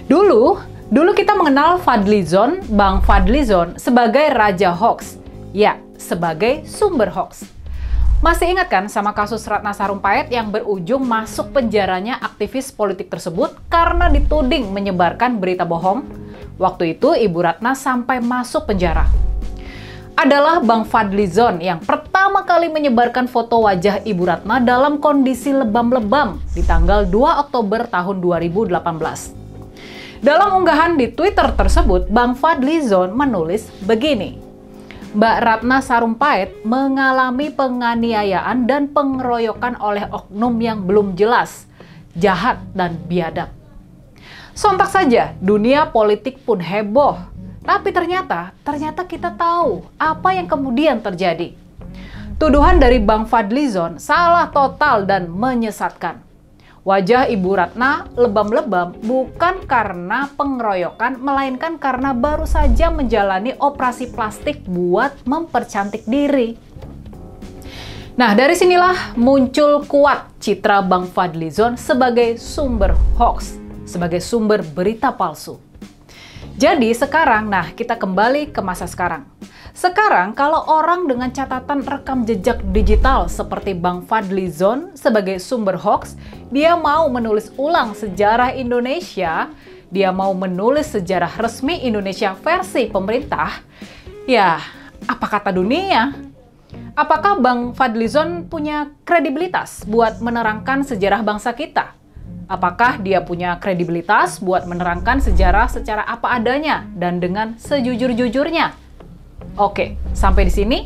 Dulu kita mengenal Fadlizon, Bang Fadlizon sebagai Raja Hoax. Ya, sebagai sumber hoax. Masih ingat kan sama kasus Ratna Sarumpait yang berujung masuk penjaranya aktivis politik tersebut karena dituding menyebarkan berita bohong? Waktu itu Ibu Ratna sampai masuk penjara. Adalah Bang Fadlizon yang pertama kali menyebarkan foto wajah Ibu Ratna dalam kondisi lebam-lebam di tanggal 2 Oktober tahun 2018. Dalam unggahan di Twitter tersebut, Bang Fadlizon menulis begini, Mbak Ratna Sarumpait mengalami penganiayaan dan pengeroyokan oleh oknum yang belum jelas, jahat dan biadab. Sontak saja dunia politik pun heboh, tapi ternyata kita tahu apa yang kemudian terjadi. Tuduhan dari Bang Fadlizon salah total dan menyesatkan. Wajah Ibu Ratna lebam-lebam bukan karena pengeroyokan, melainkan karena baru saja menjalani operasi plastik buat mempercantik diri. Nah, dari sinilah muncul kuat citra Bang Fadlizon sebagai sumber hoax, sebagai sumber berita palsu. Jadi sekarang, kita kembali ke masa sekarang. Sekarang kalau orang dengan catatan rekam jejak digital seperti Bang Fadlizon sebagai sumber hoax, dia mau menulis ulang sejarah Indonesia, dia mau menulis sejarah resmi Indonesia versi pemerintah, ya apa kata dunia? Apakah Bang Fadlizon punya kredibilitas buat menerangkan sejarah bangsa kita? Apakah dia punya kredibilitas buat menerangkan sejarah secara apa adanya dan dengan sejujur-jujurnya? Oke, sampai di sini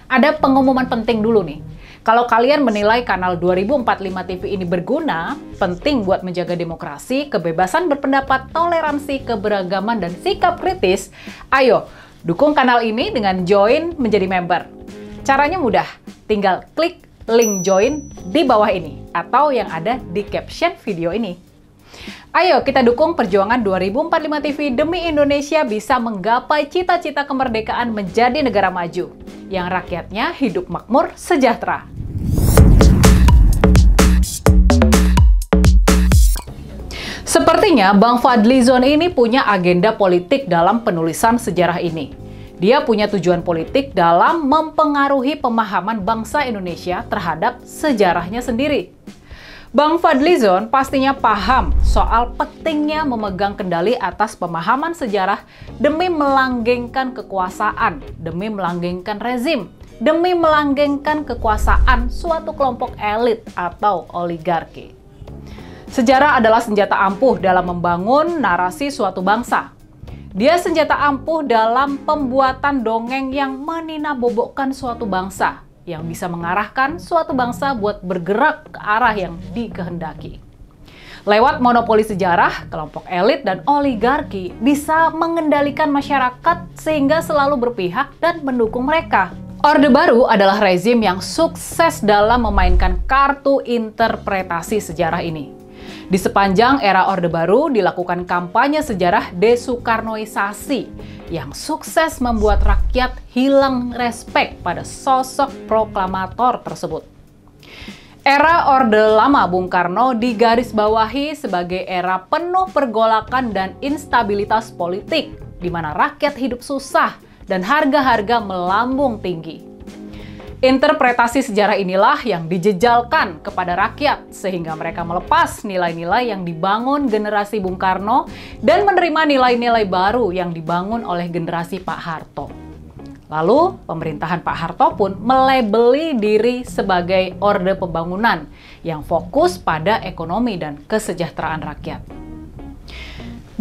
ada pengumuman penting dulu nih. Kalau kalian menilai kanal 2045 TV ini berguna, penting buat menjaga demokrasi, kebebasan berpendapat, toleransi, keberagaman, dan sikap kritis, ayo dukung kanal ini dengan join menjadi member. Caranya mudah, tinggal klik link join di bawah ini atau yang ada di caption video ini. Ayo kita dukung perjuangan 2045 TV demi Indonesia bisa menggapai cita-cita kemerdekaan menjadi negara maju, yang rakyatnya hidup makmur sejahtera. Sepertinya Bang Fadlizon ini punya agenda politik dalam penulisan sejarah ini. Dia punya tujuan politik dalam mempengaruhi pemahaman bangsa Indonesia terhadap sejarahnya sendiri. Bang Fadlizon pastinya paham soal pentingnya memegang kendali atas pemahaman sejarah demi melanggengkan kekuasaan, demi melanggengkan rezim, demi melanggengkan kekuasaan suatu kelompok elit atau oligarki. Sejarah adalah senjata ampuh dalam membangun narasi suatu bangsa. Dia senjata ampuh dalam pembuatan dongeng yang meninabobokkan suatu bangsa, yang bisa mengarahkan suatu bangsa buat bergerak ke arah yang dikehendaki. Lewat monopoli sejarah, kelompok elit dan oligarki bisa mengendalikan masyarakat sehingga selalu berpihak dan mendukung mereka. Orde Baru adalah rezim yang sukses dalam memainkan kartu interpretasi sejarah ini. Di sepanjang era Orde Baru dilakukan kampanye sejarah desoekarnoisasi yang sukses membuat rakyat hilang respek pada sosok proklamator tersebut. Era Orde Lama Bung Karno digarisbawahi sebagai era penuh pergolakan dan instabilitas politik, di mana rakyat hidup susah dan harga-harga melambung tinggi. Interpretasi sejarah inilah yang dijejalkan kepada rakyat sehingga mereka melepas nilai-nilai yang dibangun generasi Bung Karno dan menerima nilai-nilai baru yang dibangun oleh generasi Pak Harto. Lalu pemerintahan Pak Harto pun melabeli diri sebagai Orde Pembangunan yang fokus pada ekonomi dan kesejahteraan rakyat.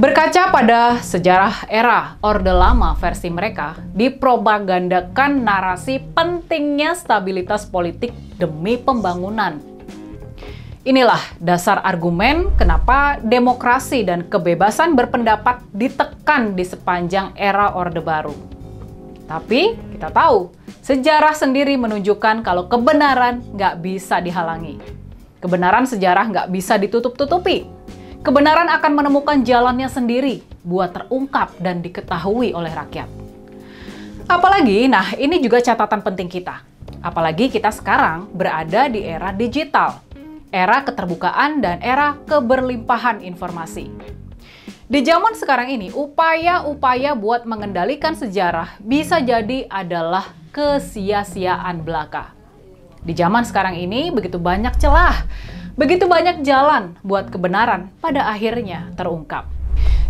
Berkaca pada sejarah era Orde Lama versi mereka, dipropagandakan narasi pentingnya stabilitas politik demi pembangunan. Inilah dasar argumen kenapa demokrasi dan kebebasan berpendapat ditekan di sepanjang era Orde Baru. Tapi kita tahu, sejarah sendiri menunjukkan kalau kebenaran nggak bisa dihalangi. Kebenaran sejarah nggak bisa ditutup-tutupi. Kebenaran akan menemukan jalannya sendiri buat terungkap dan diketahui oleh rakyat. Apalagi, ini juga catatan penting kita. Apalagi kita sekarang berada di era digital, era keterbukaan dan era keberlimpahan informasi. Di zaman sekarang ini, upaya-upaya buat mengendalikan sejarah bisa jadi adalah kesia-siaan belaka. Di zaman sekarang ini begitu banyak celah, begitu banyak jalan buat kebenaran pada akhirnya terungkap.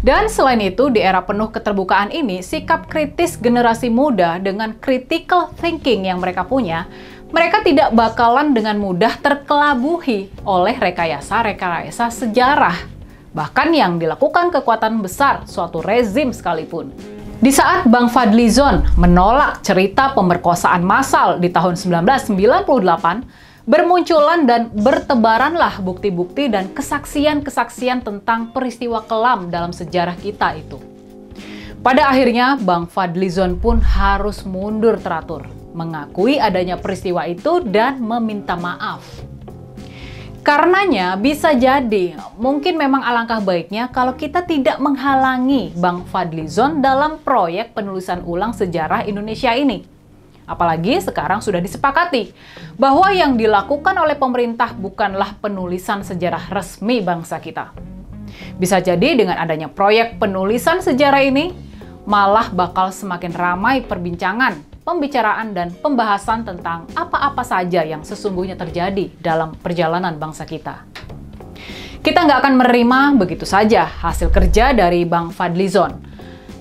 Dan selain itu, di era penuh keterbukaan ini, sikap kritis generasi muda dengan critical thinking yang mereka punya, mereka tidak bakalan dengan mudah terkelabuhi oleh rekayasa-rekayasa sejarah, bahkan yang dilakukan kekuatan besar suatu rezim sekalipun. Di saat Bang Fadlizon menolak cerita pemerkosaan massal di tahun 1998, bermunculan dan bertebaranlah bukti-bukti dan kesaksian-kesaksian tentang peristiwa kelam dalam sejarah kita itu. Pada akhirnya, Bang Fadlizon pun harus mundur teratur, mengakui adanya peristiwa itu dan meminta maaf. Karenanya, bisa jadi mungkin memang alangkah baiknya kalau kita tidak menghalangi Bang Fadlizon dalam proyek penulisan ulang sejarah Indonesia ini. Apalagi sekarang sudah disepakati bahwa yang dilakukan oleh pemerintah bukanlah penulisan sejarah resmi bangsa kita. Bisa jadi dengan adanya proyek penulisan sejarah ini, malah bakal semakin ramai perbincangan, pembicaraan, dan pembahasan tentang apa-apa saja yang sesungguhnya terjadi dalam perjalanan bangsa kita. Kita nggak akan menerima begitu saja hasil kerja dari Bang Fadlizon.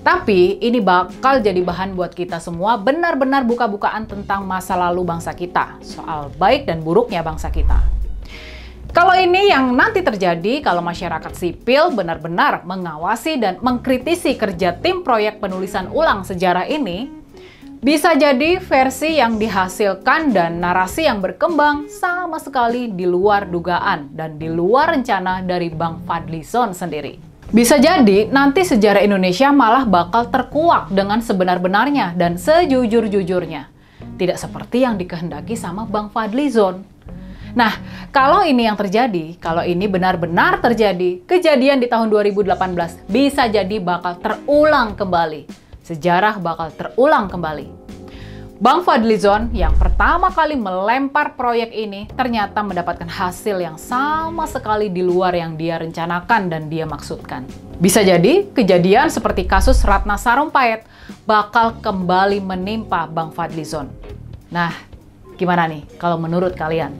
Tapi ini bakal jadi bahan buat kita semua benar-benar buka-bukaan tentang masa lalu bangsa kita, soal baik dan buruknya bangsa kita. Kalau ini yang nanti terjadi kalau masyarakat sipil benar-benar mengawasi dan mengkritisi kerja tim proyek penulisan ulang sejarah ini, bisa jadi versi yang dihasilkan dan narasi yang berkembang sama sekali di luar dugaan dan di luar rencana dari Bang Fadlizon sendiri. Bisa jadi nanti sejarah Indonesia malah bakal terkuak dengan sebenar-benarnya dan sejujur-jujurnya. Tidak seperti yang dikehendaki sama Bang Fadlizon. Nah, kalau ini yang terjadi, kalau ini benar-benar terjadi, kejadian di tahun 2018 bisa jadi bakal terulang kembali. Sejarah bakal terulang kembali. Bang Fadlizon yang pertama kali melempar proyek ini ternyata mendapatkan hasil yang sama sekali di luar yang dia rencanakan dan dia maksudkan. Bisa jadi kejadian seperti kasus Ratna Sarumpait bakal kembali menimpa Bang Fadlizon. Nah, gimana nih kalau menurut kalian?